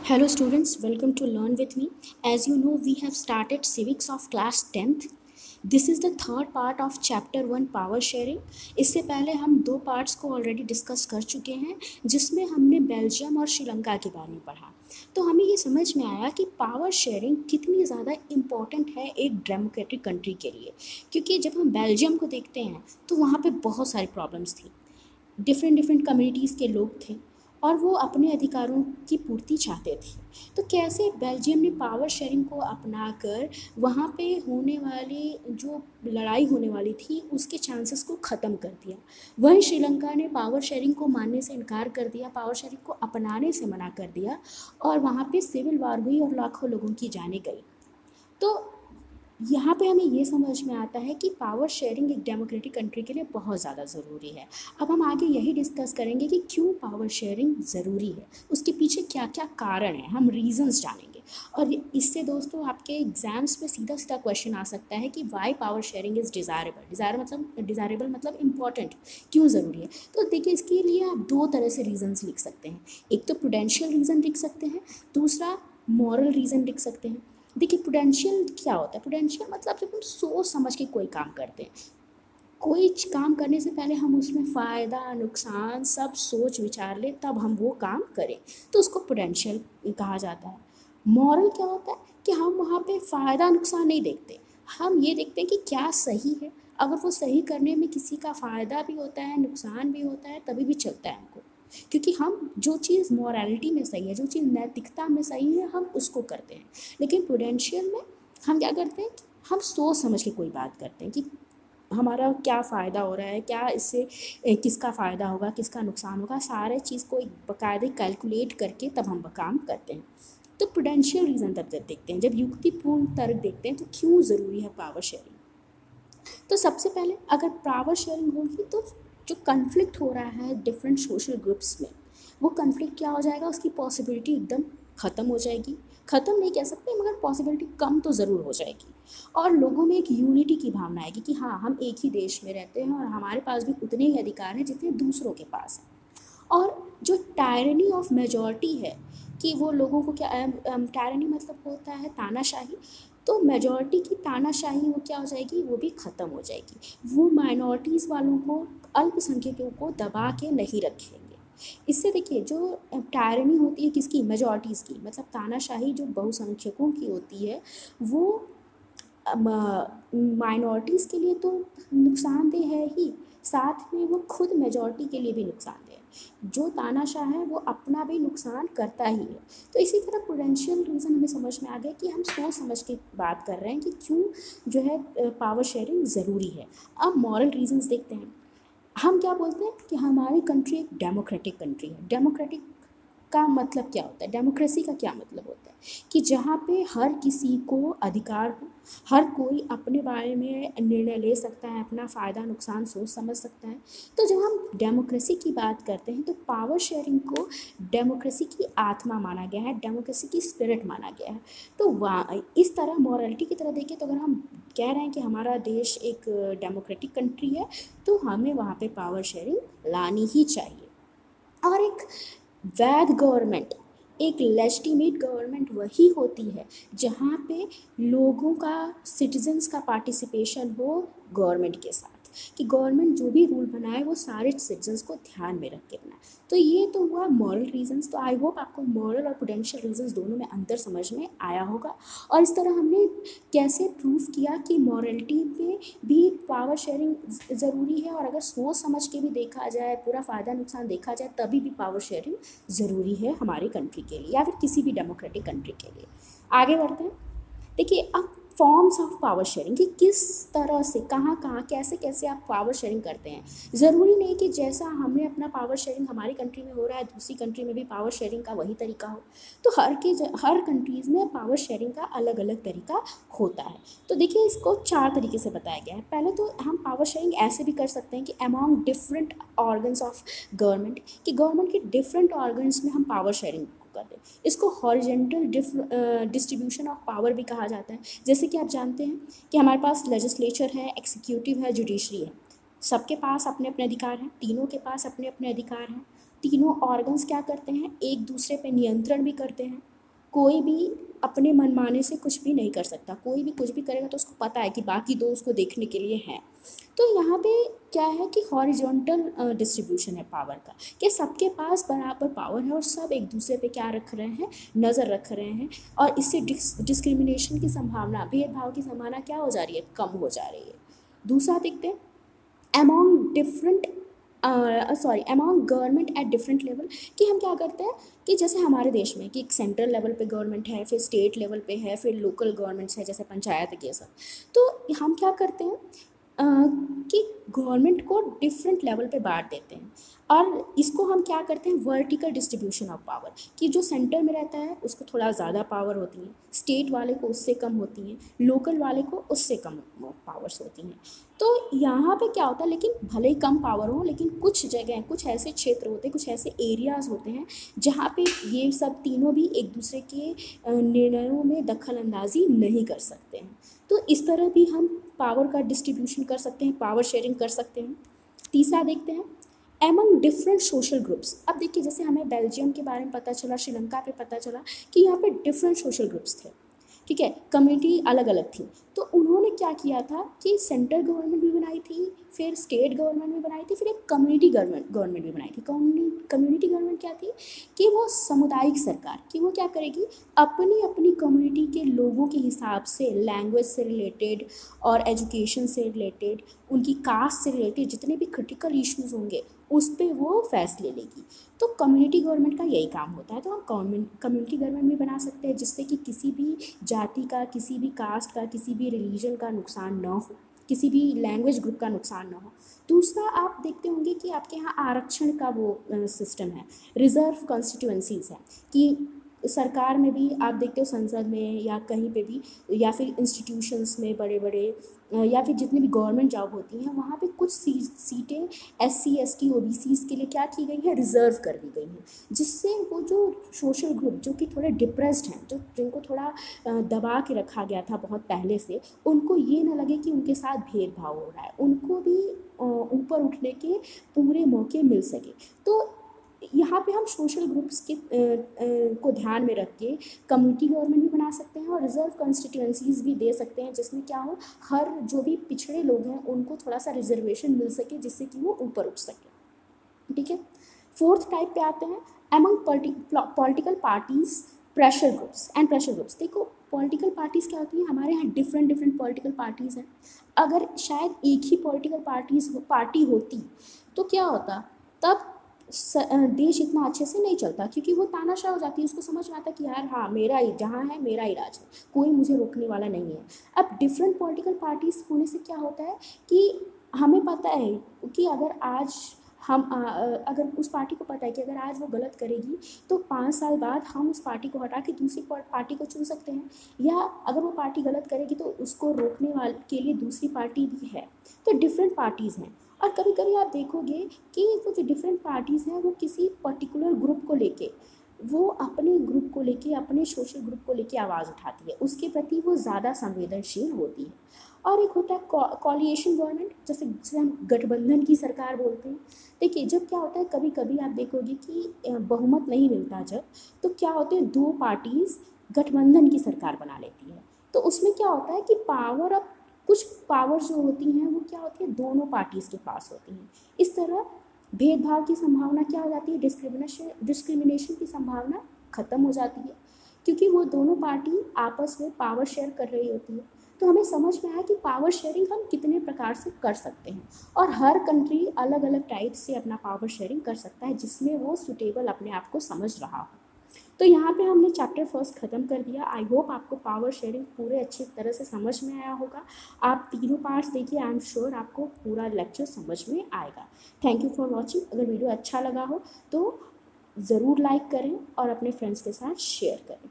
Hello students, welcome to Learn With Me. As you know, we have started civics of class 10th. This is the third part of chapter 1 power sharing. इससे पहले हम दो parts को already discuss कर चुके हैं जिसमें हमने बेल्जियम और श्रीलंका के बारे में पढ़ा। तो हमें ये समझ में आया कि पावर शेयरिंग कितनी ज़्यादा इम्पॉर्टेंट है एक डेमोक्रेटिक कंट्री के लिए, क्योंकि जब हम बेल्जियम को देखते हैं तो वहाँ पे बहुत सारी प्रॉब्लम्स थी। डिफरेंट कम्युनिटीज़ के लोग थे और वो अपने अधिकारों की पूर्ति चाहते थे। तो कैसे बेल्जियम ने पावर शेयरिंग को अपनाकर वहाँ पे होने वाली जो लड़ाई होने वाली थी उसके चांसेस को ख़त्म कर दिया। वहीं श्रीलंका ने पावर शेयरिंग को मानने से इनकार कर दिया, पावर शेयरिंग को अपनाने से मना कर दिया और वहाँ पे सिविल वार हुई और लाखों लोगों की जानें गई। तो यहाँ पे हमें ये समझ में आता है कि पावर शेयरिंग एक डेमोक्रेटिक कंट्री के लिए बहुत ज़्यादा ज़रूरी है। अब हम आगे यही डिस्कस करेंगे कि क्यों पावर शेयरिंग ज़रूरी है, उसके पीछे क्या क्या कारण है, हम रीजंस जानेंगे। और इससे दोस्तों आपके एग्जाम्स में सीधा सीधा क्वेश्चन आ सकता है कि why power sharing is desirable मतलब इम्पॉर्टेंट, क्यों ज़रूरी है। तो देखिए, इसके लिए आप दो तरह से रीजंस लिख सकते हैं। एक तो प्रूडेंशियल रीज़न लिख सकते हैं, दूसरा मॉरल रीज़न लिख सकते हैं। देखिए, प्रूडेंशियल क्या होता है? प्रूडेंशियल मतलब जब हम सोच समझ के कोई काम करते हैं, कोई काम करने से पहले हम उसमें फ़ायदा नुकसान सब सोच विचार लें तब हम वो काम करें, तो उसको प्रूडेंशियल कहा जाता है। मॉरल क्या होता है कि हम वहाँ पे फ़ायदा नुकसान नहीं देखते, हम ये देखते हैं कि क्या सही है। अगर वो सही करने में किसी का फ़ायदा भी होता है नुकसान भी होता है तभी भी चलता है हमको, क्योंकि हम जो चीज़ मॉरलिटी में सही है, जो चीज़ नैतिकता में सही है, हम उसको करते हैं। लेकिन प्रूडेंशियल में हम क्या करते हैं कि हम सोच समझ के कोई बात करते हैं कि हमारा क्या फ़ायदा हो रहा है, क्या इससे किसका फ़ायदा होगा, किसका नुकसान होगा, सारे चीज़ को एक बाकायदे कैलकुलेट करके तब हम काम करते हैं। तो प्रूडेंशियल रीज़न तब देखते हैं जब युक्तिपूर्ण तर्क देखते हैं तो क्यों ज़रूरी है पावर शेयरिंग। तो सबसे पहले अगर पावर शेयरिंग होगी तो जो कन्फ्लिक्ट हो रहा है डिफरेंट सोशल ग्रुप्स में, वो कन्फ्लिक्ट क्या हो जाएगा, उसकी पॉसिबिलिटी एकदम ख़त्म हो जाएगी। ख़त्म नहीं कह सकते मगर पॉसिबिलिटी कम तो ज़रूर हो जाएगी और लोगों में एक यूनिटी की भावना आएगी कि हाँ, हम एक ही देश में रहते हैं और हमारे पास भी उतने ही अधिकार हैं जितने दूसरों के पास हैं। और जो टायरनी ऑफ मेजॉरिटी है कि वो लोगों को क्या, टायरनी मतलब होता है तानाशाही, तो मेजॉरिटी की तानाशाही वो क्या हो जाएगी, वो भी ख़त्म हो जाएगी। वो माइनॉरिटीज़ वालों को, अल्पसंख्यकों को दबा के नहीं रखेंगे। इससे देखिए, जो टायरनी होती है किसकी, मेजॉरिटीज़ की, मतलब तानाशाही जो बहुसंख्यकों की होती है वो माइनॉरिटीज़ के लिए तो नुकसानदेह है ही, साथ में वो खुद मेजॉरिटी के लिए भी नुकसानदेह है। जो तानाशाह है वो अपना भी नुकसान करता ही है। तो इसी तरह प्रूडेंशियल रीज़न हमें समझ में आ गया कि हम सोच समझ के बात कर रहे हैं कि क्यों जो है पावर शेयरिंग ज़रूरी है। अब मॉरल रीजंस देखते हैं। हम क्या बोलते हैं कि हमारी कंट्री एक डेमोक्रेटिक कंट्री है। डेमोक्रेटिक का मतलब क्या होता है, डेमोक्रेसी का क्या मतलब होता है कि जहाँ पे हर किसी को अधिकार हो, हर कोई अपने बारे में निर्णय ले सकता है, अपना फ़ायदा नुकसान सोच समझ सकता है। तो जब हम डेमोक्रेसी की बात करते हैं तो पावर शेयरिंग को डेमोक्रेसी की आत्मा माना गया है, डेमोक्रेसी की स्पिरिट माना गया है। तो वहाँ इस तरह मॉरलिटी की तरह देखें तो अगर हम कह रहे हैं कि हमारा देश एक डेमोक्रेटिक कंट्री है तो हमें वहाँ पे पावर शेयरिंग लानी ही चाहिए। और एक वैध गवर्नमेंट, एक लेजिटिमेट गवर्नमेंट वही होती है जहाँ पे लोगों का, सिटीजन्स का पार्टिसिपेशन हो गवर्नमेंट के साथ, कि गवर्नमेंट जो भी रूल बनाए वो सारे सिटीजन्स को ध्यान में रख के बनाए। तो ये तो हुआ मॉरल रीजंस। तो आई होप आपको मॉरल और प्रूडेंशियल रीजंस दोनों में अंतर समझ में आया होगा। और इस तरह हमने कैसे प्रूव किया कि मॉरलिटी में भी पावर शेयरिंग ज़रूरी है, और अगर सोच समझ के भी देखा जाए, पूरा फ़ायदा नुकसान देखा जाए, तभी भी पावर शेयरिंग ज़रूरी है हमारी कंट्री के लिए या फिर किसी भी डेमोक्रेटिक कंट्री के लिए। आगे बढ़ते हैं। देखिए, अब फॉर्म्स ऑफ पावर शेयरिंग कि किस तरह से, कहाँ कहाँ, कैसे कैसे आप पावर शेयरिंग करते हैं। ज़रूरी नहीं कि जैसा हमने अपना पावर शेयरिंग हमारी कंट्री में हो रहा है दूसरी कंट्री में भी पावर शेयरिंग का वही तरीका हो। तो हर कंट्रीज़ में पावर शेयरिंग का अलग अलग तरीका होता है। तो देखिए, इसको 4 तरीके से बताया गया है। पहले तो हम पावर शेयरिंग ऐसे भी कर सकते हैं कि among different organs of government, कि गवर्नमेंट के डिफरेंट ऑर्गन्स में हम पावर शेयरिंग कर दें। इसको हॉरिजेंटल डिस्ट्रीब्यूशन ऑफ पावर भी कहा जाता है। जैसे कि आप जानते हैं कि हमारे पास लेजिस्लेचर है, एक्सिक्यूटिव है, जुडिशरी है। सबके पास अपने अपने अधिकार हैं, तीनों के पास अपने अपने अधिकार हैं। तीनों ऑर्गन्स क्या करते हैं, एक दूसरे पे नियंत्रण भी करते हैं। कोई भी अपने मनमाने से कुछ भी नहीं कर सकता, कोई भी कुछ भी करेगा तो उसको पता है कि बाकी दो उसको देखने के लिए हैं। तो यहाँ पे क्या है कि हॉरिजॉन्टल डिस्ट्रीब्यूशन है पावर का, कि सबके पास बराबर पावर है और सब एक दूसरे पे क्या रख रहे हैं, नज़र रख रहे हैं, और इससे डिस्क्रिमिनेशन की संभावना, भेदभाव की संभावना क्या हो जा रही है, कम हो जा रही है। दूसरा देखते हैं, among different among government at different level, कि हम क्या करते हैं कि जैसे हमारे देश में कि एक सेंट्रल लेवल पे गवर्नमेंट है, फिर स्टेट लेवल पे है, फिर लोकल गवर्नमेंट्स है जैसे पंचायत ये सब। तो हम क्या करते हैं कि गवर्नमेंट को डिफरेंट लेवल पे बांट देते हैं, और इसको हम क्या करते हैं, वर्टिकल डिस्ट्रीब्यूशन ऑफ पावर, कि जो सेंटर में रहता है उसको थोड़ा ज़्यादा पावर होती है, स्टेट वाले को उससे कम होती हैं, लोकल वाले को उससे कम पावर्स होती हैं। तो यहाँ पे क्या होता है, लेकिन भले ही कम पावर हो, लेकिन कुछ जगह, कुछ ऐसे क्षेत्र होते हैं, कुछ ऐसे एरियाज़ होते हैं जहाँ पे ये सब तीनों भी एक दूसरे के निर्णयों में दखल अंदाजी नहीं कर सकते हैं। तो इस तरह भी हम पावर का डिस्ट्रीब्यूशन कर सकते हैं, पावर शेयरिंग कर सकते हैं। तीसरा देखते हैं, एमंग डिफरेंट सोशल ग्रुप्स। अब देखिए जैसे हमें बेल्जियम के बारे में पता चला, श्रीलंका पे पता चला कि यहाँ पे डिफरेंट सोशल ग्रुप्स थे, ठीक है, कम्युनिटी अलग अलग थी। तो उन्होंने क्या किया था कि सेंट्रल गवर्नमेंट भी बनाई थी, फिर स्टेट गवर्नमेंट भी बनाई थी, फिर एक कम्युनिटी गवर्नमेंट भी बनाई थी। कम्युनिटी गवर्नमेंट क्या थी कि वो सामुदायिक सरकार, कि वो क्या करेगी, अपनी अपनी कम्युनिटी के लोगों के हिसाब से लैंग्वेज से रिलेटेड और एजुकेशन से रिलेटेड, उनकी कास्ट से रिलेटेड जितने भी क्रिटिकल इश्यूज़ होंगे उस पर वो फैसले लेगी। तो कम्युनिटी गवर्नमेंट का यही काम होता है। तो हम कम्युनिटी गवर्नमेंट भी बना सकते हैं जिससे कि किसी भी जाति का, किसी भी कास्ट का, किसी भी रिलीजन का नुकसान ना हो, किसी भी लैंग्वेज ग्रुप का नुकसान ना हो। दूसरा आप देखते होंगे कि आपके यहाँ आरक्षण का वो सिस्टम है, रिजर्व कॉन्स्टिट्यूएंसीज है, कि सरकार में भी आप देखते हो, संसद में या कहीं पे भी, या फिर इंस्टीट्यूशंस में बड़े बड़े, या फिर जितनी भी गवर्नमेंट जॉब होती हैं वहाँ पे कुछ सीटें SC ST OBCs के लिए क्या की गई है, रिजर्व कर दी गई हैं, जिससे वो जो सोशल ग्रुप जो कि थोड़े डिप्रेस्ड हैं, जो जिनको थोड़ा दबा के रखा गया था बहुत पहले से, उनको ये ना लगे कि उनके साथ भेदभाव हो रहा है, उनको भी ऊपर उठने के पूरे मौके मिल सके। तो यहाँ पे हम सोशल ग्रुप्स के को ध्यान में रख के कम्युनिटी गवर्नमेंट भी बना सकते हैं और रिजर्व कॉन्स्टिट्यूएंसीज भी दे सकते हैं, जिसमें क्या हो, हर जो भी पिछड़े लोग हैं उनको थोड़ा सा रिजर्वेशन मिल सके, जिससे कि वो ऊपर उठ सके, ठीक है। फोर्थ टाइप पे आते हैं, among political parties pressure groups. देखो पॉलिटिकल पार्टीज़ क्या होती हैं, हमारे यहाँ डिफरेंट पॉलिटिकल पार्टीज़ हैं। अगर शायद एक ही पॉलिटिकल पार्टी होती तो क्या होता, तब देश इतना अच्छे से नहीं चलता, क्योंकि वो तानाशाह हो जाती है, उसको समझ में आता कि यार हाँ मेरा ही जहाँ है मेरा ही राज है, कोई मुझे रोकने वाला नहीं है। अब डिफरेंट पॉलिटिकल पार्टीज़ होने से क्या होता है कि हमें पता है कि अगर आज अगर उस पार्टी को पता है कि अगर आज वो गलत करेगी तो 5 साल बाद हम उस पार्टी को हटा के दूसरी पार्टी को चुन सकते हैं, या अगर वो पार्टी गलत करेगी तो उसको रोकने वाले के लिए दूसरी पार्टी भी है। तो डिफरेंट पार्टीज़ हैं, और कभी कभी आप देखोगे कि वो जो डिफरेंट पार्टीज़ हैं वो किसी पर्टिकुलर ग्रुप को लेके, वो अपने ग्रुप को लेके, अपने सोशल ग्रुप को लेके आवाज़ उठाती है, उसके प्रति वो ज़्यादा संवेदनशील होती है। और एक होता है कोलिएशन गवर्नमेंट, जिसे हम गठबंधन की सरकार बोलते हैं। देखिए जब क्या होता है, कभी कभी आप देखोगे कि बहुमत नहीं मिलता जब, तो क्या होते हैं, दो पार्टीज़ गठबंधन की सरकार बना लेती है। तो उसमें क्या होता है कि कुछ पावर जो होती हैं वो क्या होती है, दोनों पार्टीज़ के पास होती हैं। इस तरह भेदभाव की संभावना क्या हो जाती है, डिस्क्रिमिनेशन की संभावना ख़त्म हो जाती है, क्योंकि वो दोनों पार्टी आपस में पावर शेयर कर रही होती है। तो हमें समझ में आया कि पावर शेयरिंग हम कितने प्रकार से कर सकते हैं, और हर कंट्री अलग अलग टाइप से अपना पावर शेयरिंग कर सकता है जिसमें वो सुटेबल अपने आप को समझ रहा हो। तो यहाँ पे हमने चैप्टर फर्स्ट ख़त्म कर दिया। आई होप आपको पावर शेयरिंग पूरे अच्छी तरह से समझ में आया होगा। आप तीनों पार्ट्स देखिए, आई एम श्योर आपको पूरा लेक्चर समझ में आएगा। Thank you for watching. अगर वीडियो अच्छा लगा हो तो ज़रूर लाइक करें और अपने फ्रेंड्स के साथ शेयर करें।